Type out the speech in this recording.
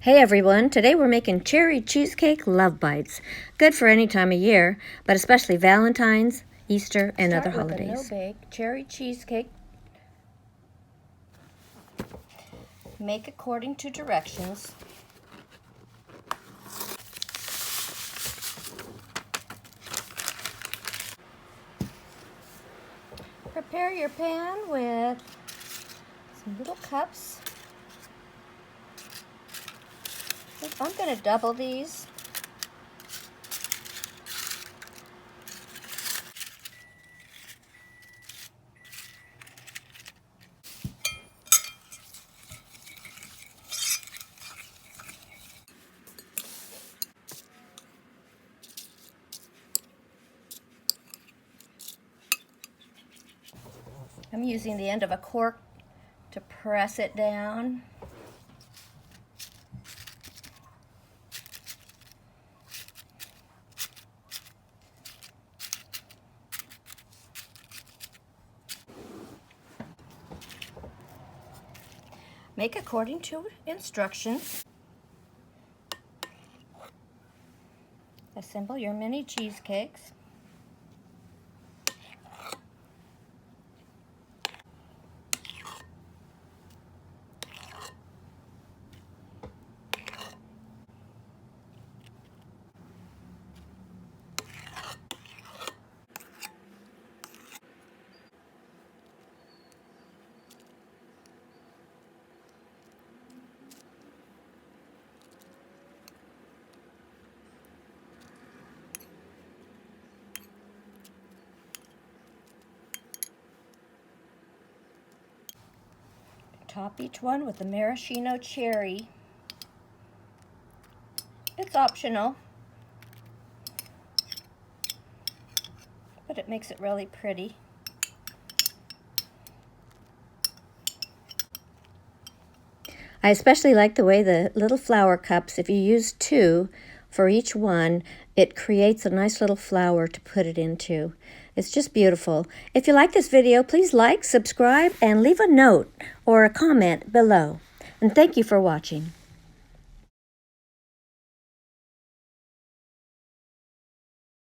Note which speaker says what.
Speaker 1: Hey everyone, today we're making cherry cheesecake love bites. Good for any time of year, but especially Valentines, Easter, and other holidays.
Speaker 2: Start with a no-bake cherry cheesecake. Make according to directions. Prepare your pan with some little cups. I'm going to double these. I'm using the end of a cork to press it down. Make according to instructions. Assemble your mini cheesecakes. Top each one with a maraschino cherry. It's optional, but it makes it really pretty.
Speaker 1: I especially like the way the little flower cups, if you use 2 for each one, it creates a nice little flower to put it into. It's just beautiful. If you like this video, please like, subscribe, and leave a note or a comment below. And thank you for watching.